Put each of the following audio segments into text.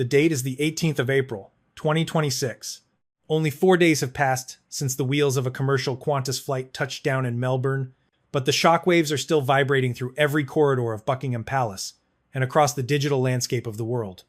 The date is the 18th of April, 2026. Only 4 days have passed since the wheels of a commercial Qantas flight touched down in Melbourne, but the shockwaves are still vibrating through every corridor of Buckingham Palace and across the digital landscape of the world.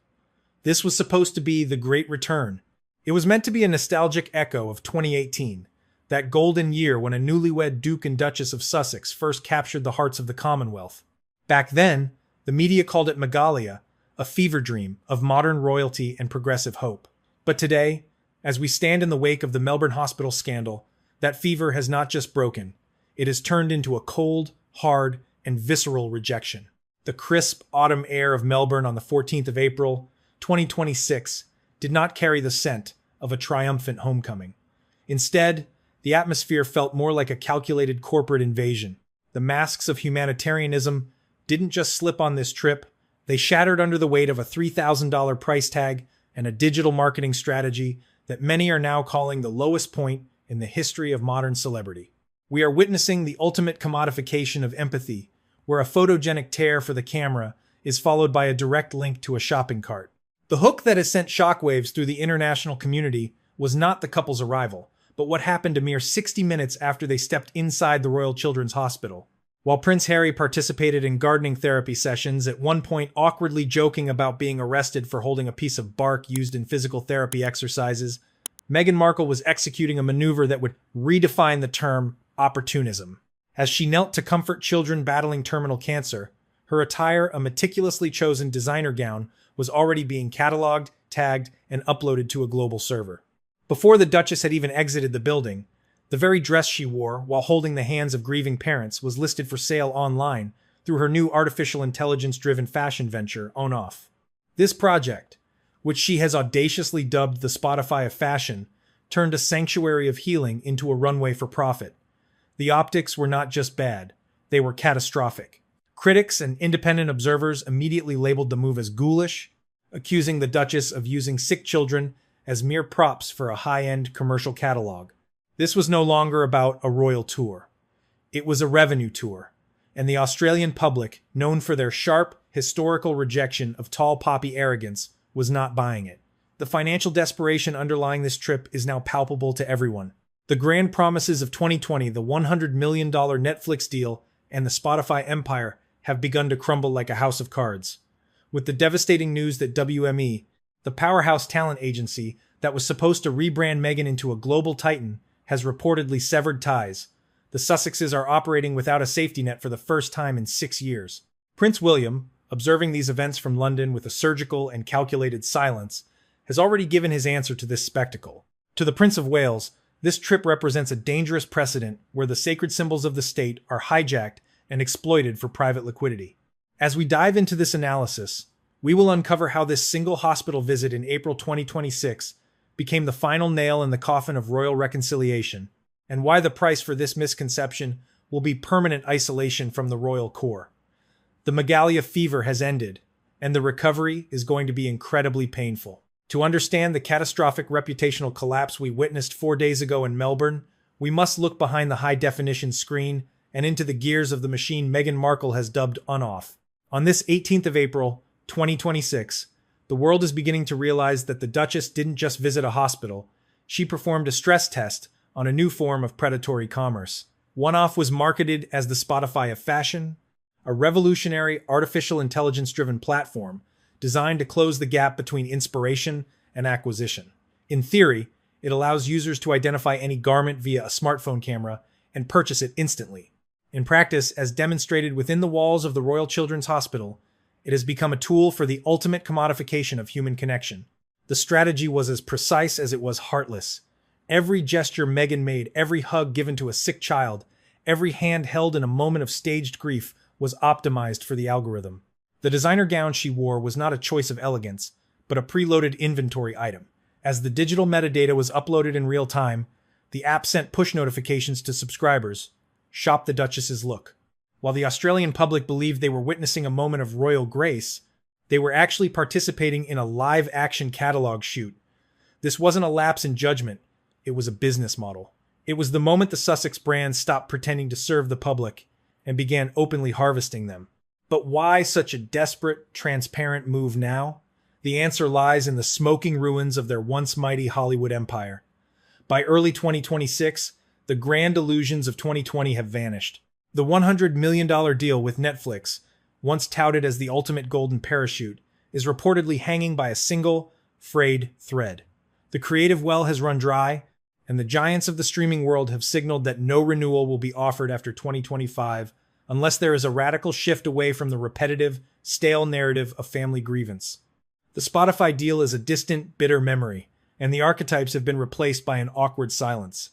This was supposed to be the Great Return. It was meant to be a nostalgic echo of 2018, that golden year when a newlywed Duke and Duchess of Sussex first captured the hearts of the Commonwealth. Back then, the media called it Megalia, a fever dream of modern royalty and progressive hope. But today, as we stand in the wake of the Melbourne hospital scandal, that fever has not just broken, it has turned into a cold, hard, and visceral rejection. The crisp autumn air of Melbourne on the 14th of April, 2026, did not carry the scent of a triumphant homecoming. Instead, the atmosphere felt more like a calculated corporate invasion. The masks of humanitarianism didn't just slip on this trip, they shattered under the weight of a $3,000 price tag and a digital marketing strategy that many are now calling the lowest point in the history of modern celebrity. We are witnessing the ultimate commodification of empathy, where a photogenic tear for the camera is followed by a direct link to a shopping cart. The hook that has sent shockwaves through the international community was not the couple's arrival, but what happened a mere 60 minutes after they stepped inside the Royal Children's Hospital. While Prince Harry participated in gardening therapy sessions, at one point awkwardly joking about being arrested for holding a piece of bark used in physical therapy exercises, Meghan Markle was executing a maneuver that would redefine the term opportunism. As she knelt to comfort children battling terminal cancer, her attire, a meticulously chosen designer gown, was already being cataloged, tagged, and uploaded to a global server. Before the Duchess had even exited the building, the very dress she wore while holding the hands of grieving parents was listed for sale online through her new artificial intelligence-driven fashion venture, OnOff. This project, which she has audaciously dubbed the Spotify of fashion, turned a sanctuary of healing into a runway for profit. The optics were not just bad, they were catastrophic. Critics and independent observers immediately labeled the move as ghoulish, accusing the Duchess of using sick children as mere props for a high-end commercial catalog. This was no longer about a royal tour. It was a revenue tour, and the Australian public, known for their sharp, historical rejection of tall poppy arrogance, was not buying it. The financial desperation underlying this trip is now palpable to everyone. The grand promises of 2020, the $100 million Netflix deal, and the Spotify empire have begun to crumble like a house of cards. With the devastating news that WME, the powerhouse talent agency that was supposed to rebrand Meghan into a global titan, has reportedly severed ties, the Sussexes are operating without a safety net for the first time in 6 years. Prince William, observing these events from London with a surgical and calculated silence, has already given his answer to this spectacle. To the Prince of Wales, this trip represents a dangerous precedent where the sacred symbols of the state are hijacked and exploited for private liquidity. As we dive into this analysis, we will uncover how this single hospital visit in April 2026 became the final nail in the coffin of royal reconciliation, and why the price for this misconception will be permanent isolation from the royal core. The Megalia fever has ended, and the recovery is going to be incredibly painful. To understand the catastrophic reputational collapse we witnessed 4 days ago in Melbourne, we must look behind the high-definition screen and into the gears of the machine Meghan Markle has dubbed OnOff. On this 18th of April, 2026, the world is beginning to realize that the Duchess didn't just visit a hospital, she performed a stress test on a new form of predatory commerce. OnOff was marketed as the Spotify of fashion, a revolutionary artificial intelligence-driven platform designed to close the gap between inspiration and acquisition. In theory, it allows users to identify any garment via a smartphone camera and purchase it instantly. In practice, as demonstrated within the walls of the Royal Children's Hospital, it has become a tool for the ultimate commodification of human connection. The strategy was as precise as it was heartless. Every gesture Meghan made, every hug given to a sick child, every hand held in a moment of staged grief was optimized for the algorithm. The designer gown she wore was not a choice of elegance, but a preloaded inventory item. As the digital metadata was uploaded in real time, the app sent push notifications to subscribers. Shop the Duchess's look. While the Australian public believed they were witnessing a moment of royal grace, they were actually participating in a live-action catalog shoot. This wasn't a lapse in judgment, it was a business model. It was the moment the Sussex brand stopped pretending to serve the public and began openly harvesting them. But why such a desperate, transparent move now? The answer lies in the smoking ruins of their once mighty Hollywood empire. By early 2026, the grand illusions of 2020 have vanished. The $100 million deal with Netflix, once touted as the ultimate golden parachute, is reportedly hanging by a single, frayed thread. The creative well has run dry, and the giants of the streaming world have signaled that no renewal will be offered after 2025 unless there is a radical shift away from the repetitive, stale narrative of family grievance. The Spotify deal is a distant, bitter memory, and the archetypes have been replaced by an awkward silence.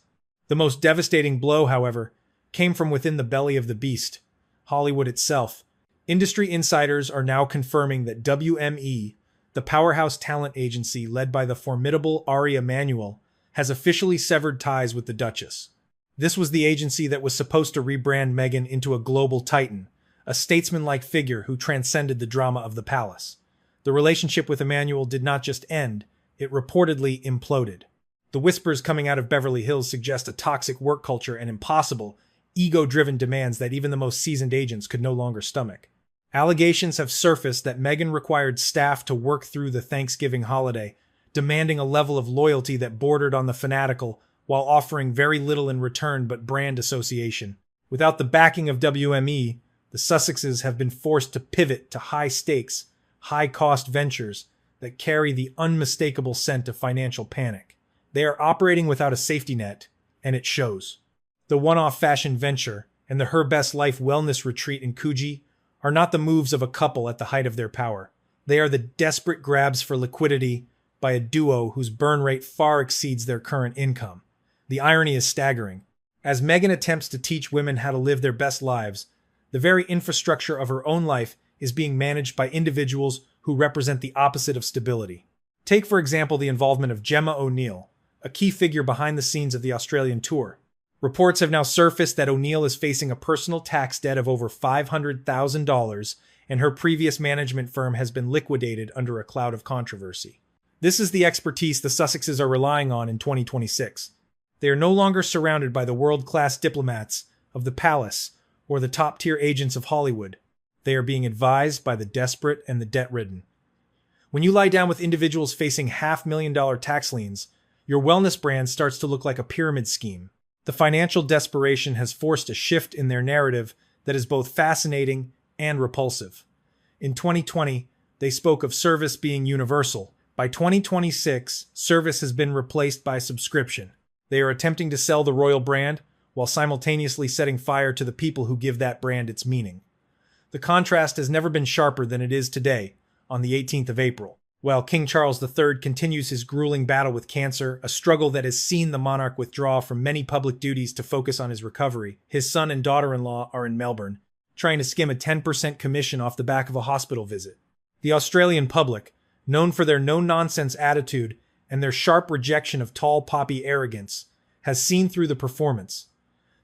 The most devastating blow, however, came from within the belly of the beast, Hollywood itself. Industry insiders are now confirming that WME, the powerhouse talent agency led by the formidable Ari Emanuel, has officially severed ties with the Duchess. This was the agency that was supposed to rebrand Meghan into a global titan, a statesman-like figure who transcended the drama of the palace. The relationship with Emanuel did not just end, it reportedly imploded. The whispers coming out of Beverly Hills suggest a toxic work culture and impossible, ego-driven demands that even the most seasoned agents could no longer stomach. Allegations have surfaced that Meghan required staff to work through the Thanksgiving holiday, demanding a level of loyalty that bordered on the fanatical while offering very little in return but brand association. Without the backing of WME, the Sussexes have been forced to pivot to high-stakes, high-cost ventures that carry the unmistakable scent of financial panic. They are operating without a safety net, and it shows. The one-off fashion venture and the Her Best Life wellness retreat in Coogee are not the moves of a couple at the height of their power. They are the desperate grabs for liquidity by a duo whose burn rate far exceeds their current income. The irony is staggering. As Meghan attempts to teach women how to live their best lives, the very infrastructure of her own life is being managed by individuals who represent the opposite of stability. Take, for example, the involvement of Gemma O'Neill, a key figure behind the scenes of the Australian tour. Reports have now surfaced that O'Neill is facing a personal tax debt of over $500,000, and her previous management firm has been liquidated under a cloud of controversy. This is the expertise the Sussexes are relying on in 2026. They are no longer surrounded by the world-class diplomats of the palace or the top-tier agents of Hollywood. They are being advised by the desperate and the debt-ridden. When you lie down with individuals facing $500,000 tax liens, your wellness brand starts to look like a pyramid scheme. The financial desperation has forced a shift in their narrative that is both fascinating and repulsive. In 2020, they spoke of service being universal. By 2026, service has been replaced by subscription. They are attempting to sell the royal brand while simultaneously setting fire to the people who give that brand its meaning. The contrast has never been sharper than it is today, on the 18th of April. While King Charles III continues his grueling battle with cancer, a struggle that has seen the monarch withdraw from many public duties to focus on his recovery, his son and daughter-in-law are in Melbourne, trying to skim a 10% commission off the back of a hospital visit. The Australian public, known for their no-nonsense attitude and their sharp rejection of tall poppy arrogance, has seen through the performance.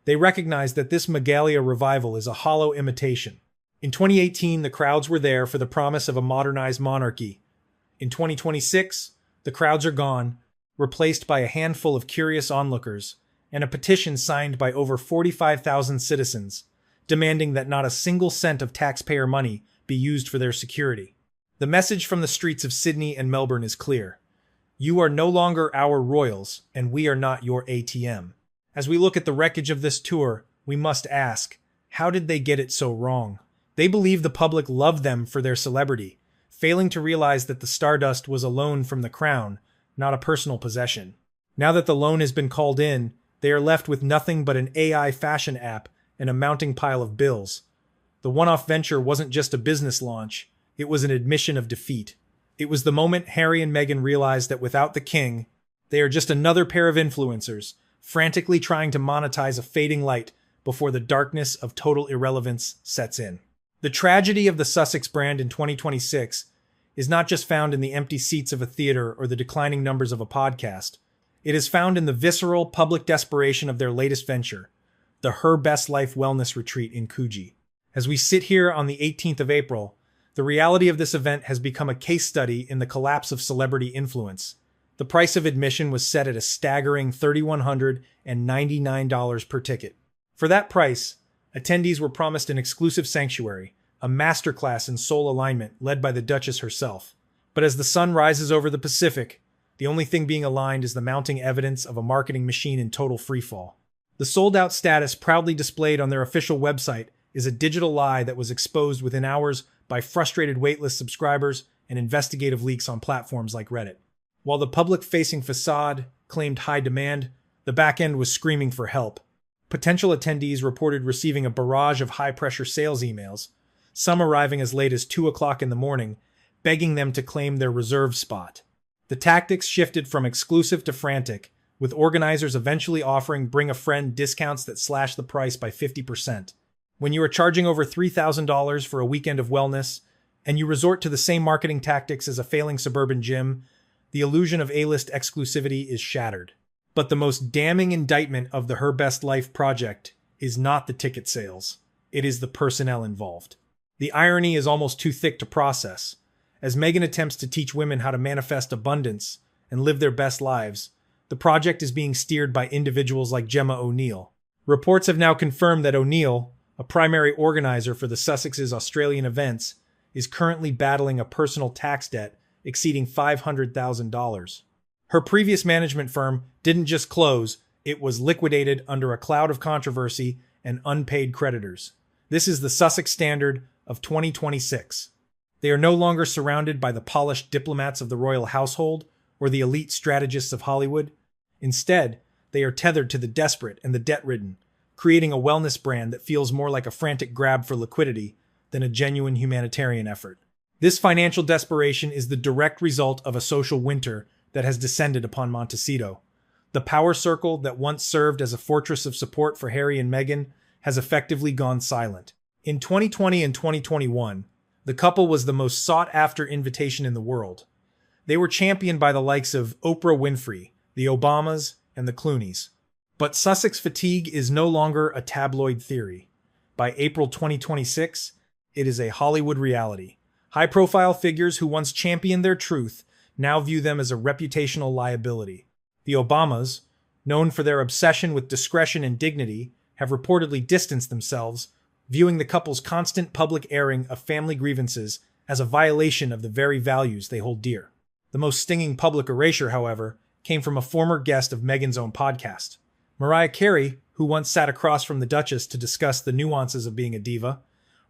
They recognize that this Megalia revival is a hollow imitation. In 2018, the crowds were there for the promise of a modernized monarchy. In 2026, the crowds are gone, replaced by a handful of curious onlookers, and a petition signed by over 45,000 citizens, demanding that not a single cent of taxpayer money be used for their security. The message from the streets of Sydney and Melbourne is clear. You are no longer our royals, and we are not your ATM. As we look at the wreckage of this tour, we must ask, how did they get it so wrong? They believe the public loved them for their celebrity, failing to realize that the stardust was a loan from the crown, not a personal possession. Now that the loan has been called in, they are left with nothing but an AI fashion app and a mounting pile of bills. The one-off venture wasn't just a business launch, it was an admission of defeat. It was the moment Harry and Meghan realized that without the king, they are just another pair of influencers, frantically trying to monetize a fading light before the darkness of total irrelevance sets in. The tragedy of the Sussex brand in 2026 is not just found in the empty seats of a theater or the declining numbers of a podcast. It is found in the visceral public desperation of their latest venture, the Her Best Life wellness retreat in Coogee. As we sit here on the 18th of April, the reality of this event has become a case study in the collapse of celebrity influence. The price of admission was set at a staggering $3,199 per ticket. For that price, attendees were promised an exclusive sanctuary, a masterclass in soul alignment led by the Duchess herself. But as the sun rises over the Pacific, the only thing being aligned is the mounting evidence of a marketing machine in total freefall. The sold-out status proudly displayed on their official website is a digital lie that was exposed within hours by frustrated waitlist subscribers and investigative leaks on platforms like Reddit. While the public-facing facade claimed high demand, the back end was screaming for help. Potential attendees reported receiving a barrage of high-pressure sales emails, some arriving as late as 2 o'clock in the morning, begging them to claim their reserved spot. The tactics shifted from exclusive to frantic, with organizers eventually offering bring-a-friend discounts that slash the price by 50%. When you are charging over $3,000 for a weekend of wellness, and you resort to the same marketing tactics as a failing suburban gym, the illusion of A-list exclusivity is shattered. But the most damning indictment of the Her Best Life project is not the ticket sales. It is the personnel involved. The irony is almost too thick to process. As Meghan attempts to teach women how to manifest abundance and live their best lives, the project is being steered by individuals like Gemma O'Neill. Reports have now confirmed that O'Neill, a primary organizer for the Sussex's Australian events, is currently battling a personal tax debt exceeding $500,000. Her previous management firm didn't just close, it was liquidated under a cloud of controversy and unpaid creditors. This is the Sussex standard of 2026. They are no longer surrounded by the polished diplomats of the royal household or the elite strategists of Hollywood. Instead, they are tethered to the desperate and the debt-ridden, creating a wellness brand that feels more like a frantic grab for liquidity than a genuine humanitarian effort. This financial desperation is the direct result of a social winter that has descended upon Montecito. The power circle that once served as a fortress of support for Harry and Meghan has effectively gone silent. In 2020 and 2021, the couple was the most sought-after invitation in the world. They were championed by the likes of Oprah Winfrey, the Obamas, and the Clooneys. But Sussex fatigue is no longer a tabloid theory. By April 2026, it is a Hollywood reality. High-profile figures who once championed their truth now view them as a reputational liability. The Obamas, known for their obsession with discretion and dignity, have reportedly distanced themselves, viewing the couple's constant public airing of family grievances as a violation of the very values they hold dear. The most stinging public erasure, however, came from a former guest of Meghan's own podcast. Mariah Carey, who once sat across from the Duchess to discuss the nuances of being a diva,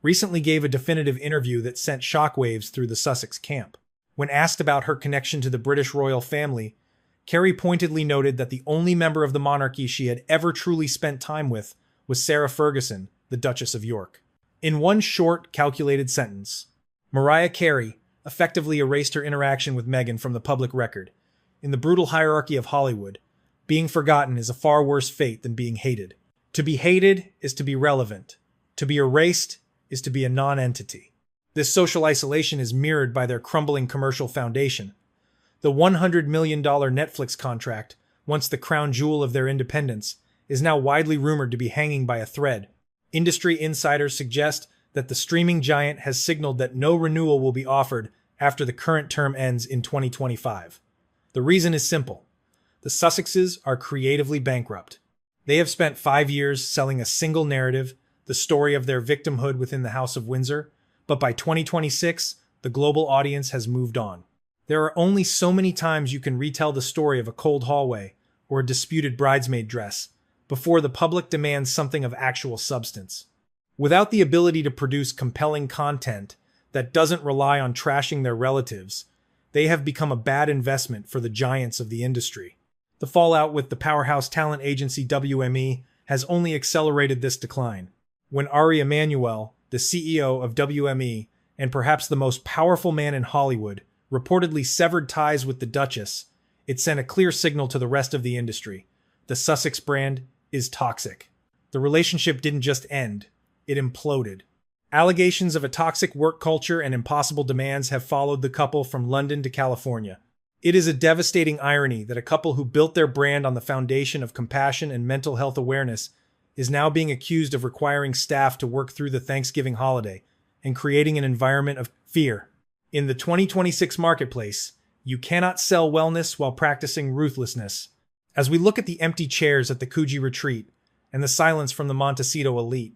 recently gave a definitive interview that sent shockwaves through the Sussex camp. When asked about her connection to the British royal family, Carey pointedly noted that the only member of the monarchy she had ever truly spent time with was Sarah Ferguson, the Duchess of York. In one short, calculated sentence, Mariah Carey effectively erased her interaction with Meghan from the public record. In the brutal hierarchy of Hollywood, being forgotten is a far worse fate than being hated. To be hated is to be relevant. To be erased is to be a non-entity. This social isolation is mirrored by their crumbling commercial foundation. The $100 million Netflix contract, once the crown jewel of their independence, is now widely rumored to be hanging by a thread. Industry insiders suggest that the streaming giant has signaled that no renewal will be offered after the current term ends in 2025. The reason is simple. The Sussexes are creatively bankrupt. They have spent 5 years selling a single narrative, the story of their victimhood within the House of Windsor, but by 2026, the global audience has moved on. There are only so many times you can retell the story of a cold hallway or a disputed bridesmaid dress before the public demands something of actual substance. Without the ability to produce compelling content that doesn't rely on trashing their relatives, they have become a bad investment for the giants of the industry. The fallout with the powerhouse talent agency WME has only accelerated this decline. When Ari Emanuel, the CEO of WME and perhaps the most powerful man in Hollywood, reportedly severed ties with the Duchess, it sent a clear signal to the rest of the industry. The Sussex brand is toxic. The relationship didn't just end, it imploded. Allegations of a toxic work culture and impossible demands have followed the couple from London to California. It is a devastating irony that a couple who built their brand on the foundation of compassion and mental health awareness is now being accused of requiring staff to work through the Thanksgiving holiday and creating an environment of fear. In the 2026 marketplace, you cannot sell wellness while practicing ruthlessness. As we look at the empty chairs at the Coogee retreat and the silence from the Montecito elite,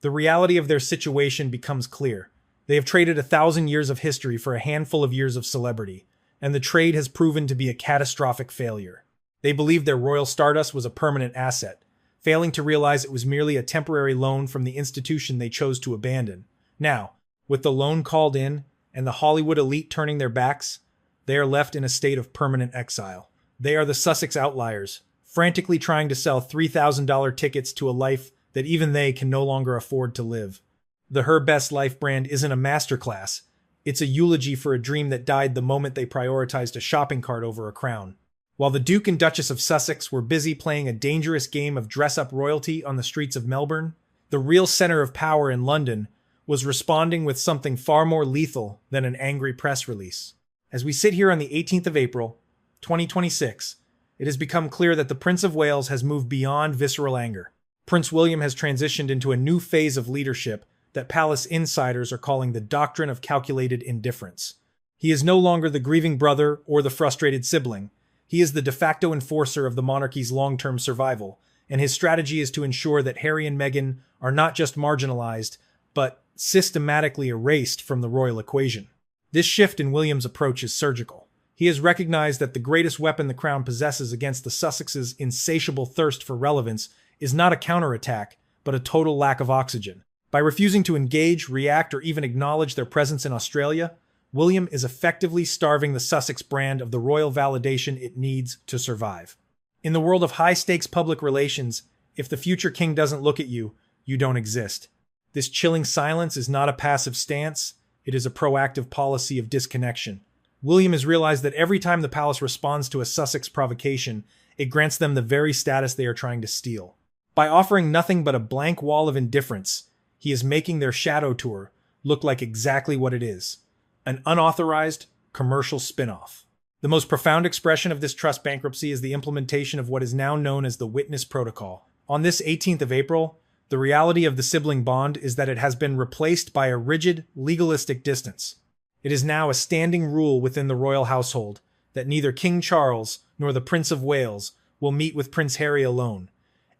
the reality of their situation becomes clear. They have traded 1,000 years of history for a handful of years of celebrity, and the trade has proven to be a catastrophic failure. They believed their royal stardust was a permanent asset, failing to realize it was merely a temporary loan from the institution they chose to abandon. Now, with the loan called in and the Hollywood elite turning their backs, they are left in a state of permanent exile. They are the Sussex outliers, frantically trying to sell $3,000 tickets to a life that even they can no longer afford to live. The Her Best Life brand isn't a masterclass. It's a eulogy for a dream that died the moment they prioritized a shopping cart over a crown. While the Duke and Duchess of Sussex were busy playing a dangerous game of dress-up royalty on the streets of Melbourne, the real center of power in London was responding with something far more lethal than an angry press release. As we sit here on the 18th of April, 2026, it has become clear that the Prince of Wales has moved beyond visceral anger. Prince William has transitioned into a new phase of leadership that palace insiders are calling the doctrine of calculated indifference. He is no longer the grieving brother or the frustrated sibling. He is the de facto enforcer of the monarchy's long-term survival, and his strategy is to ensure that Harry and Meghan are not just marginalized, but systematically erased from the royal equation. This shift in William's approach is surgical. He has recognized that the greatest weapon the crown possesses against the Sussexes' insatiable thirst for relevance is not a counterattack, but a total lack of oxygen. By refusing to engage, react, or even acknowledge their presence in Australia, William is effectively starving the Sussex brand of the royal validation it needs to survive. In the world of high-stakes public relations, if the future king doesn't look at you, you don't exist. This chilling silence is not a passive stance, it is a proactive policy of disconnection. William has realized that every time the palace responds to a Sussex provocation, it grants them the very status they are trying to steal. By offering nothing but a blank wall of indifference, he is making their shadow tour look like exactly what it is: an unauthorized commercial spin-off. The most profound expression of this trust bankruptcy is the implementation of what is now known as the Witness Protocol. On this 18th of April, the reality of the sibling bond is that it has been replaced by a rigid, legalistic distance. It is now a standing rule within the royal household that neither King Charles nor the Prince of Wales will meet with Prince Harry alone.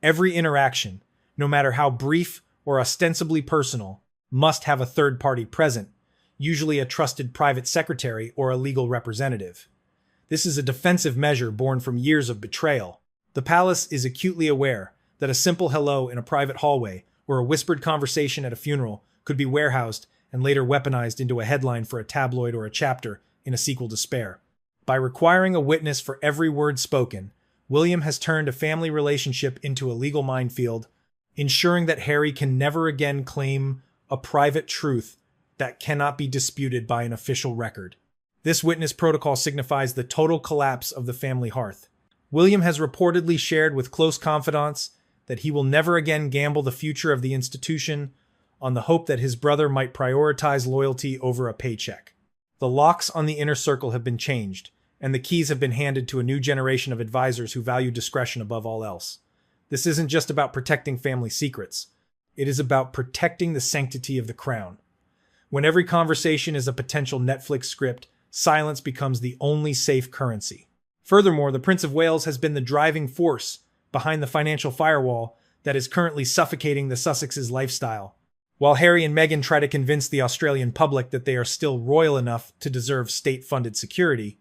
Every interaction, no matter how brief or ostensibly personal, must have a third party present, usually a trusted private secretary or a legal representative. This is a defensive measure born from years of betrayal. The palace is acutely aware that a simple hello in a private hallway or a whispered conversation at a funeral could be warehoused and later weaponized into a headline for a tabloid or a chapter in a sequel to Spare. By requiring a witness for every word spoken, William has turned a family relationship into a legal minefield, ensuring that Harry can never again claim a private truth that cannot be disputed by an official record. This witness protocol signifies the total collapse of the family hearth. William has reportedly shared with close confidants that he will never again gamble the future of the institution on the hope that his brother might prioritize loyalty over a paycheck. The locks on the inner circle have been changed, and the keys have been handed to a new generation of advisors who value discretion above all else. This isn't just about protecting family secrets. It is about protecting the sanctity of the crown. When every conversation is a potential Netflix script, silence becomes the only safe currency. Furthermore, the Prince of Wales has been the driving force behind the financial firewall that is currently suffocating the Sussexes' lifestyle. While Harry and Meghan try to convince the Australian public that they are still royal enough to deserve state-funded security,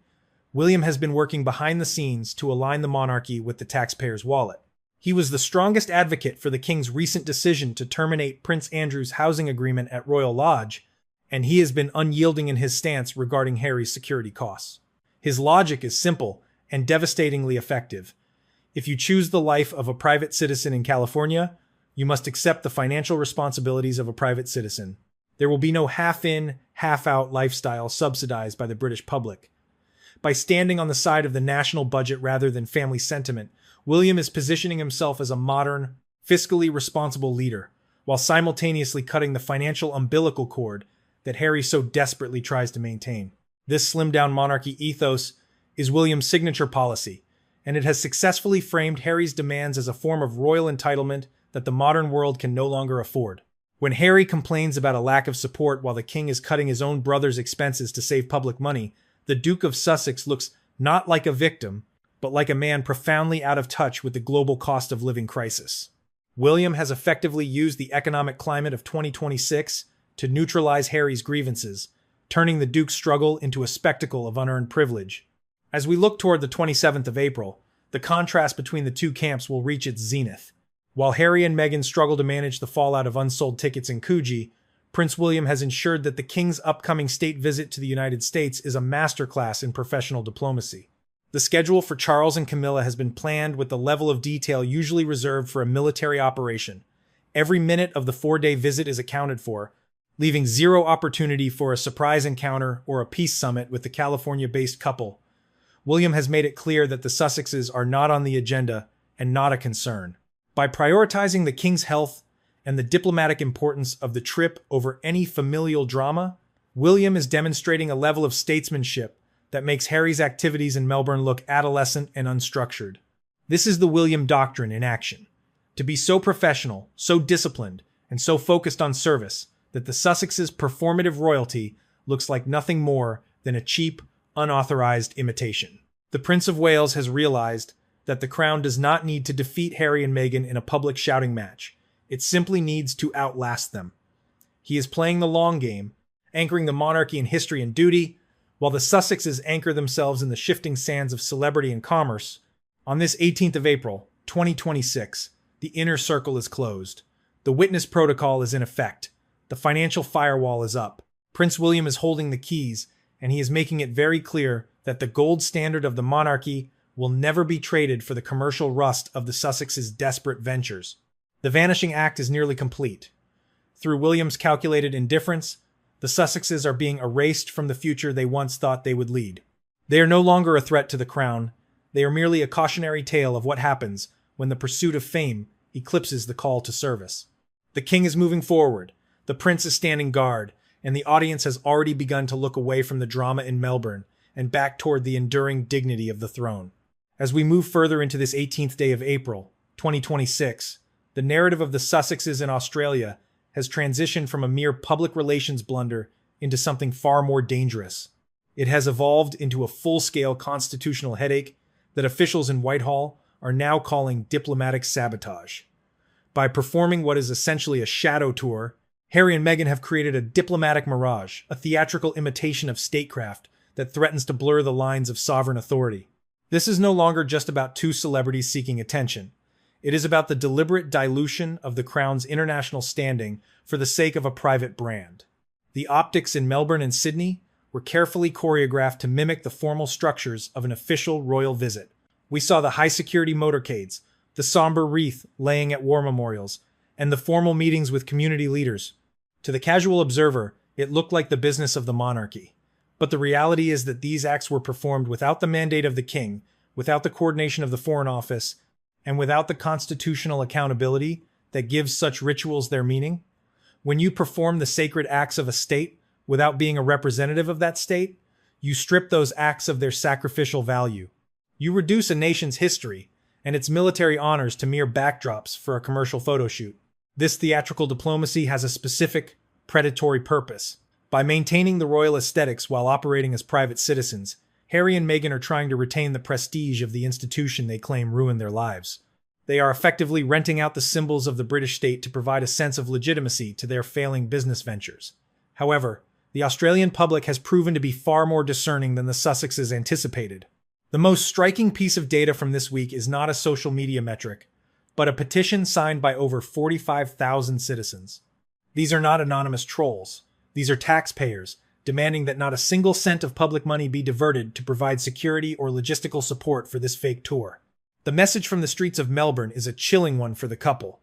William has been working behind the scenes to align the monarchy with the taxpayer's wallet. He was the strongest advocate for the king's recent decision to terminate Prince Andrew's housing agreement at Royal Lodge, and he has been unyielding in his stance regarding Harry's security costs. His logic is simple and devastatingly effective. If you choose the life of a private citizen in California, you must accept the financial responsibilities of a private citizen. There will be no half-in, half-out lifestyle subsidized by the British public. By standing on the side of the national budget rather than family sentiment, William is positioning himself as a modern, fiscally responsible leader, while simultaneously cutting the financial umbilical cord that Harry so desperately tries to maintain. This slimmed-down monarchy ethos is William's signature policy, and it has successfully framed Harry's demands as a form of royal entitlement that the modern world can no longer afford. When Harry complains about a lack of support while the king is cutting his own brother's expenses to save public money, the Duke of Sussex looks not like a victim, but like a man profoundly out of touch with the global cost of living crisis. William has effectively used the economic climate of 2026 to neutralize Harry's grievances, turning the Duke's struggle into a spectacle of unearned privilege. As we look toward the 27th of April, the contrast between the two camps will reach its zenith. While Harry and Meghan struggle to manage the fallout of unsold tickets in Coogee, Prince William has ensured that the King's upcoming state visit to the United States is a masterclass in professional diplomacy. The schedule for Charles and Camilla has been planned with the level of detail usually reserved for a military operation. Every minute of the 4-day visit is accounted for, leaving zero opportunity for a surprise encounter or a peace summit with the California-based couple. William has made it clear that the Sussexes are not on the agenda and not a concern. By prioritizing the King's health and the diplomatic importance of the trip over any familial drama, William is demonstrating a level of statesmanship that makes Harry's activities in Melbourne look adolescent and unstructured. This is the William doctrine in action. To be so professional, so disciplined, and so focused on service that the Sussexes' performative royalty looks like nothing more than a cheap, unauthorized imitation. The Prince of Wales has realized that the Crown does not need to defeat Harry and Meghan in a public shouting match. It simply needs to outlast them. He is playing the long game, anchoring the monarchy in history and duty, while the Sussexes anchor themselves in the shifting sands of celebrity and commerce. On this 18th of April, 2026, the inner circle is closed. The witness protocol is in effect. The financial firewall is up. Prince William is holding the keys, and he is making it very clear that the gold standard of the monarchy will never be traded for the commercial rust of the Sussexes' desperate ventures. The vanishing act is nearly complete. Through William's calculated indifference, the Sussexes are being erased from the future they once thought they would lead. They are no longer a threat to the crown. They are merely a cautionary tale of what happens when the pursuit of fame eclipses the call to service. The king is moving forward, the prince is standing guard, and the audience has already begun to look away from the drama in Melbourne and back toward the enduring dignity of the throne. As we move further into this 18th day of April, 2026, the narrative of the Sussexes in Australia has transitioned from a mere public relations blunder into something far more dangerous. It has evolved into a full-scale constitutional headache that officials in Whitehall are now calling diplomatic sabotage. By performing what is essentially a shadow tour, Harry and Meghan have created a diplomatic mirage, a theatrical imitation of statecraft that threatens to blur the lines of sovereign authority. This is no longer just about two celebrities seeking attention. It is about the deliberate dilution of the Crown's international standing for the sake of a private brand. The optics in Melbourne and Sydney were carefully choreographed to mimic the formal structures of an official royal visit. We saw the high-security motorcades, the somber wreath laying at war memorials, and the formal meetings with community leaders. To the casual observer, it looked like the business of the monarchy. But the reality is that these acts were performed without the mandate of the king, without the coordination of the Foreign Office, and without the constitutional accountability that gives such rituals their meaning. When you perform the sacred acts of a state without being a representative of that state, you strip those acts of their sacrificial value. You reduce a nation's history and its military honors to mere backdrops for a commercial photo shoot. This theatrical diplomacy has a specific, predatory purpose. By maintaining the royal aesthetics while operating as private citizens, Harry and Meghan are trying to retain the prestige of the institution they claim ruined their lives. They are effectively renting out the symbols of the British state to provide a sense of legitimacy to their failing business ventures. However, the Australian public has proven to be far more discerning than the Sussexes anticipated. The most striking piece of data from this week is not a social media metric, but a petition signed by over 45,000 citizens. These are not anonymous trolls. These are taxpayers, demanding that not a single cent of public money be diverted to provide security or logistical support for this fake tour. The message from the streets of Melbourne is a chilling one for the couple.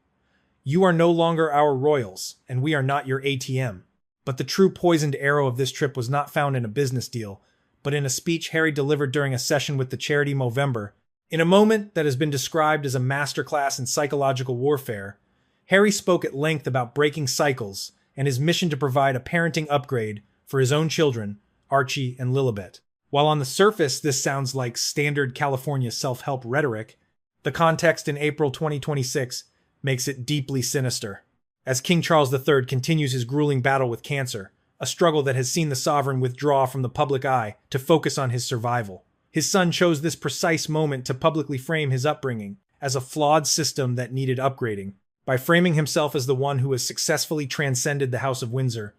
You are no longer our royals, and we are not your ATM. But the true poisoned arrow of this trip was not found in a business deal, but in a speech Harry delivered during a session with the charity Movember. In a moment that has been described as a masterclass in psychological warfare, Harry spoke at length about breaking cycles and his mission to provide a parenting upgrade for his own children, Archie and Lilibet. While on the surface this sounds like standard California self-help rhetoric, the context in April 2026 makes it deeply sinister. As King Charles III continues his grueling battle with cancer, a struggle that has seen the sovereign withdraw from the public eye to focus on his survival. His son chose this precise moment to publicly frame his upbringing as a flawed system that needed upgrading. By framing himself as the one who has successfully transcended the House of Windsor,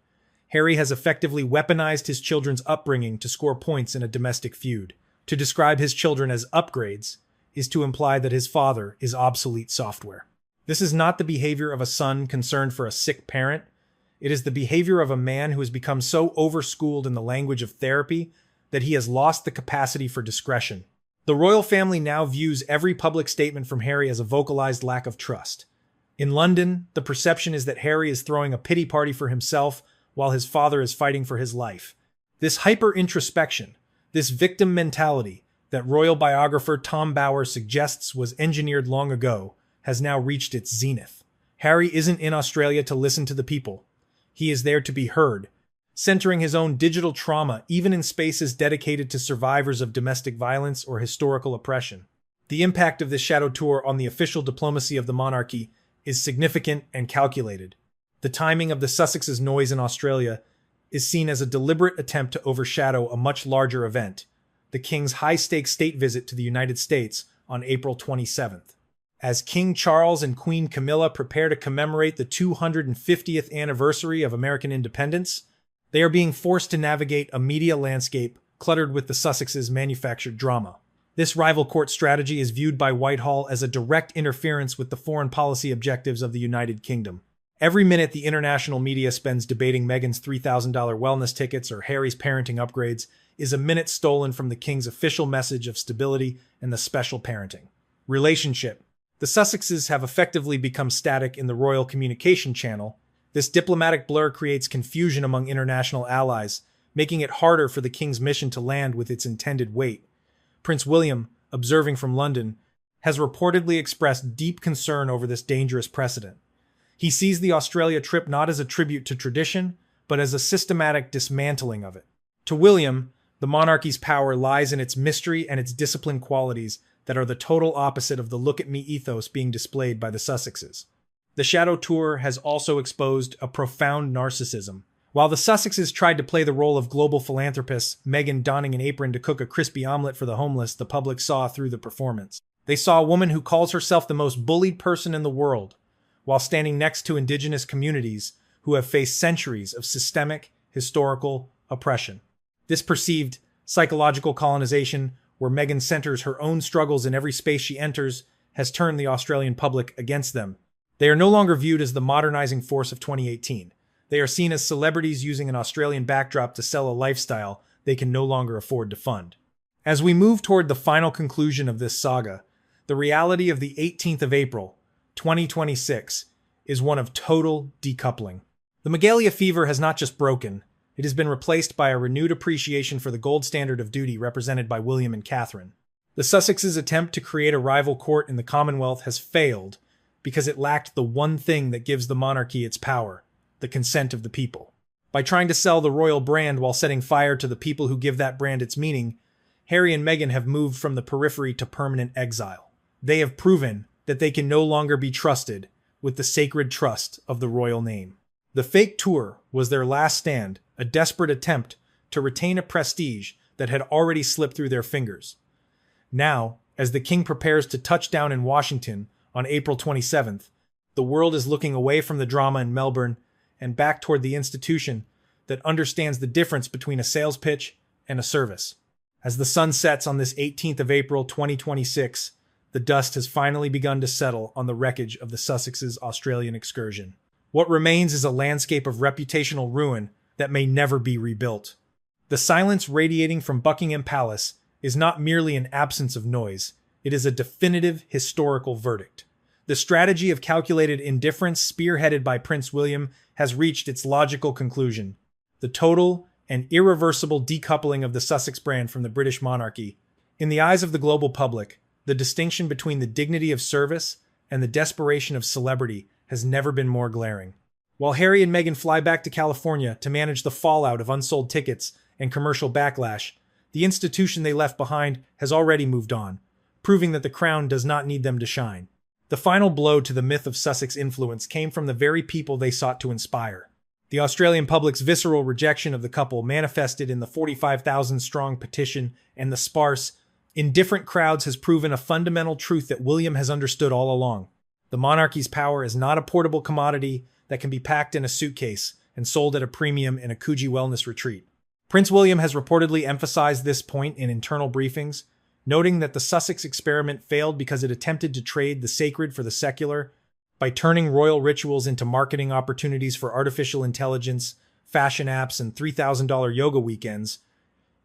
Harry has effectively weaponized his children's upbringing to score points in a domestic feud. To describe his children as upgrades is to imply that his father is obsolete software. This is not the behavior of a son concerned for a sick parent. It is the behavior of a man who has become so overschooled in the language of therapy that he has lost the capacity for discretion. The royal family now views every public statement from Harry as a vocalized lack of trust. In London, the perception is that Harry is throwing a pity party for himself while his father is fighting for his life. This hyper-introspection, this victim mentality that royal biographer Tom Bower suggests was engineered long ago, has now reached its zenith. Harry isn't in Australia to listen to the people. He is there to be heard, centering his own digital trauma even in spaces dedicated to survivors of domestic violence or historical oppression. The impact of this shadow tour on the official diplomacy of the monarchy is significant and calculated. The timing of the Sussex's noise in Australia is seen as a deliberate attempt to overshadow a much larger event, the King's high-stakes state visit to the United States on April 27th. As King Charles and Queen Camilla prepare to commemorate the 250th anniversary of American independence, they are being forced to navigate a media landscape cluttered with the Sussexes' manufactured drama. This rival court strategy is viewed by Whitehall as a direct interference with the foreign policy objectives of the United Kingdom. Every minute the international media spends debating Meghan's $3,000 wellness tickets or Harry's parenting upgrades is a minute stolen from the King's official message of stability and the special parenting relationship. The Sussexes have effectively become static in the royal communication channel. This diplomatic blur creates confusion among international allies, making it harder for the King's mission to land with its intended weight. Prince William, observing from London, has reportedly expressed deep concern over this dangerous precedent. He sees the Australia trip not as a tribute to tradition, but as a systematic dismantling of it. To William, the monarchy's power lies in its mystery and its disciplined qualities that are the total opposite of the look-at-me ethos being displayed by the Sussexes. The Shadow Tour has also exposed a profound narcissism. While the Sussexes tried to play the role of global philanthropists, Meghan donning an apron to cook a crispy omelet for the homeless, the public saw through the performance. They saw a woman who calls herself the most bullied person in the world, while standing next to indigenous communities who have faced centuries of systemic, historical oppression. This perceived psychological colonization, where Meghan centers her own struggles in every space she enters, has turned the Australian public against them. They are no longer viewed as the modernizing force of 2018. They are seen as celebrities using an Australian backdrop to sell a lifestyle they can no longer afford to fund. As we move toward the final conclusion of this saga, the reality of the 18th of April, 2026, is one of total decoupling. The Megalia fever has not just broken, it has been replaced by a renewed appreciation for the gold standard of duty represented by William and Catherine. The Sussexes' attempt to create a rival court in the Commonwealth has failed because it lacked the one thing that gives the monarchy its power, the consent of the people. By trying to sell the royal brand while setting fire to the people who give that brand its meaning, Harry and Meghan have moved from the periphery to permanent exile. They have proven that they can no longer be trusted with the sacred trust of the royal name. The fake tour was their last stand, a desperate attempt to retain a prestige that had already slipped through their fingers. Now, as the king prepares to touch down in Washington on April 27th, the world is looking away from the drama in Melbourne and back toward the institution that understands the difference between a sales pitch and a service. As the sun sets on this 18th of April 2026, the dust has finally begun to settle on the wreckage of the Sussexes' Australian excursion. What remains is a landscape of reputational ruin that may never be rebuilt. The silence radiating from Buckingham Palace is not merely an absence of noise, it is a definitive historical verdict. The strategy of calculated indifference spearheaded by Prince William has reached its logical conclusion. The total and irreversible decoupling of the Sussex brand from the British monarchy. In the eyes of the global public, the distinction between the dignity of service and the desperation of celebrity has never been more glaring. While Harry and Meghan fly back to California to manage the fallout of unsold tickets and commercial backlash, the institution they left behind has already moved on, proving that the crown does not need them to shine. The final blow to the myth of Sussex influence came from the very people they sought to inspire. The Australian public's visceral rejection of the couple manifested in the 45,000-strong petition, and the sparse, indifferent crowds has proven a fundamental truth that William has understood all along. The monarchy's power is not a portable commodity that can be packed in a suitcase and sold at a premium in a Coogee wellness retreat. Prince William has reportedly emphasized this point in internal briefings, noting that the Sussex experiment failed because it attempted to trade the sacred for the secular by turning royal rituals into marketing opportunities for artificial intelligence, fashion apps, and $3,000 yoga weekends.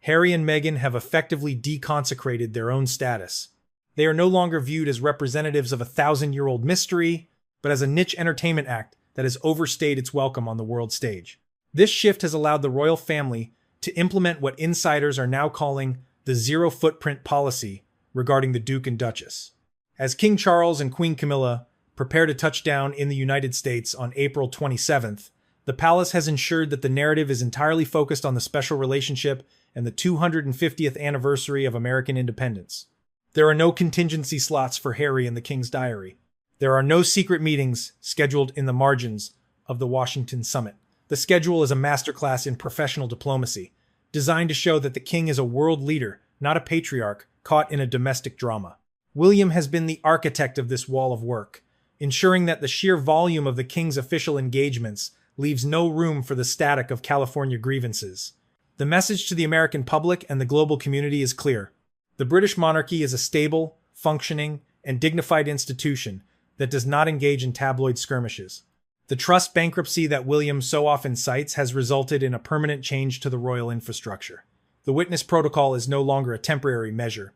Harry and Meghan have effectively deconsecrated their own status. They are no longer viewed as representatives of a 1,000-year-old mystery, but as a niche entertainment act that has overstayed its welcome on the world stage. This shift has allowed the royal family to implement what insiders are now calling the zero-footprint policy regarding the Duke and Duchess. As King Charles and Queen Camilla prepare to touch down in the United States on April 27th, the palace has ensured that the narrative is entirely focused on the special relationship and the 250th anniversary of American independence. There are no contingency slots for Harry in the King's diary. There are no secret meetings scheduled in the margins of the Washington summit. The schedule is a masterclass in professional diplomacy, designed to show that the king is a world leader, not a patriarch caught in a domestic drama. William has been the architect of this wall of work, ensuring that the sheer volume of the king's official engagements leaves no room for the static of California grievances. The message to the American public and the global community is clear. The British monarchy is a stable, functioning, and dignified institution that does not engage in tabloid skirmishes. The trust bankruptcy that William so often cites has resulted in a permanent change to the royal infrastructure. The witness protocol is no longer a temporary measure.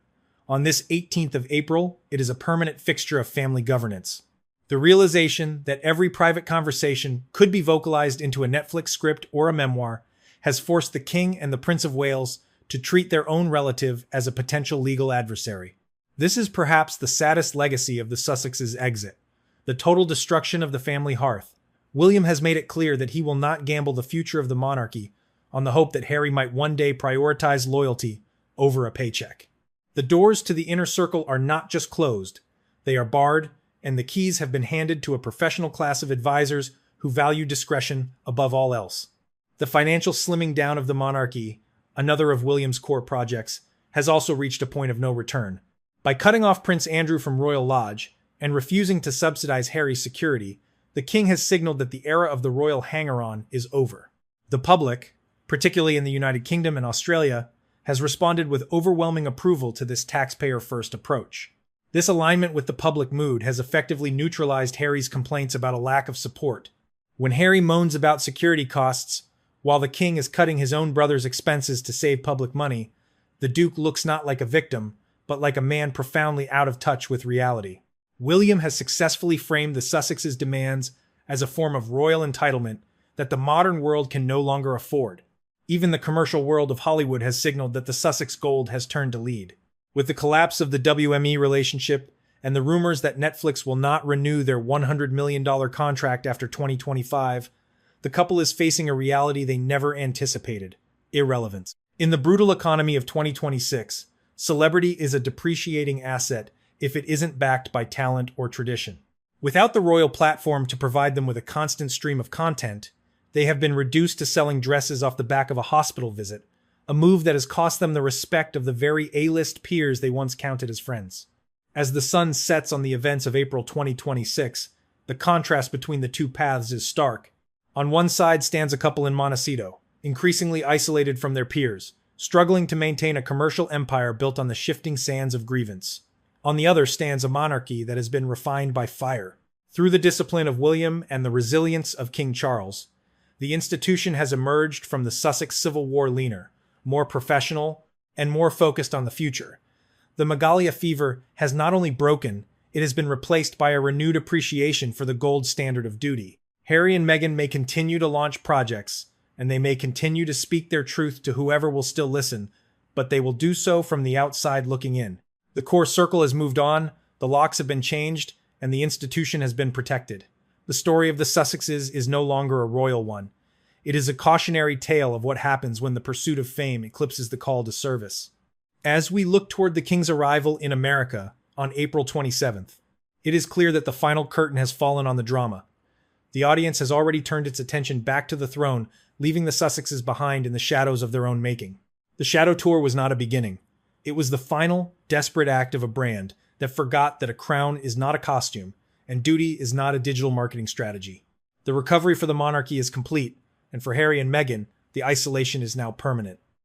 On this 18th of April, it is a permanent fixture of family governance. The realization that every private conversation could be vocalized into a Netflix script or a memoir has forced the King and the Prince of Wales to treat their own relative as a potential legal adversary. This is perhaps the saddest legacy of the Sussexes' exit, the total destruction of the family hearth. William has made it clear that he will not gamble the future of the monarchy on the hope that Harry might one day prioritize loyalty over a paycheck. The doors to the inner circle are not just closed, they are barred, and the keys have been handed to a professional class of advisors who value discretion above all else. The financial slimming down of the monarchy, another of William's core projects, has also reached a point of no return. By cutting off Prince Andrew from Royal Lodge and refusing to subsidize Harry's security, the king has signaled that the era of the royal hanger-on is over. The public, particularly in the United Kingdom and Australia, has responded with overwhelming approval to this taxpayer-first approach. This alignment with the public mood has effectively neutralized Harry's complaints about a lack of support. When Harry moans about security costs, while the king is cutting his own brother's expenses to save public money, the Duke looks not like a victim, but like a man profoundly out of touch with reality. William has successfully framed the Sussexes' demands as a form of royal entitlement that the modern world can no longer afford. Even the commercial world of Hollywood has signaled that the Sussex gold has turned to lead. With the collapse of the WME relationship and the rumors that Netflix will not renew their $100 million contract after 2025, the couple is facing a reality they never anticipated: irrelevance. In the brutal economy of 2026, celebrity is a depreciating asset if it isn't backed by talent or tradition. Without the royal platform to provide them with a constant stream of content, they have been reduced to selling dresses off the back of a hospital visit, a move that has cost them the respect of the very A-list peers they once counted as friends. As the sun sets on the events of April 2026, the contrast between the two paths is stark. On one side stands a couple in Montecito, increasingly isolated from their peers, struggling to maintain a commercial empire built on the shifting sands of grievance. On the other stands a monarchy that has been refined by fire. Through the discipline of William and the resilience of King Charles, the institution has emerged from the Sussex Civil War leaner, more professional, and more focused on the future. The Megalia fever has not only broken, it has been replaced by a renewed appreciation for the gold standard of duty. Harry and Meghan may continue to launch projects, and they may continue to speak their truth to whoever will still listen, but they will do so from the outside looking in. The core circle has moved on, the locks have been changed, and the institution has been protected. The story of the Sussexes is no longer a royal one. It is a cautionary tale of what happens when the pursuit of fame eclipses the call to service. As we look toward the king's arrival in America on April 27th, it is clear that the final curtain has fallen on the drama. The audience has already turned its attention back to the throne, leaving the Sussexes behind in the shadows of their own making. The Shadow Tour was not a beginning. It was the final, desperate act of a brand that forgot that a crown is not a costume, and duty is not a digital marketing strategy. The recovery for the monarchy is complete, and for Harry and Meghan, the isolation is now permanent.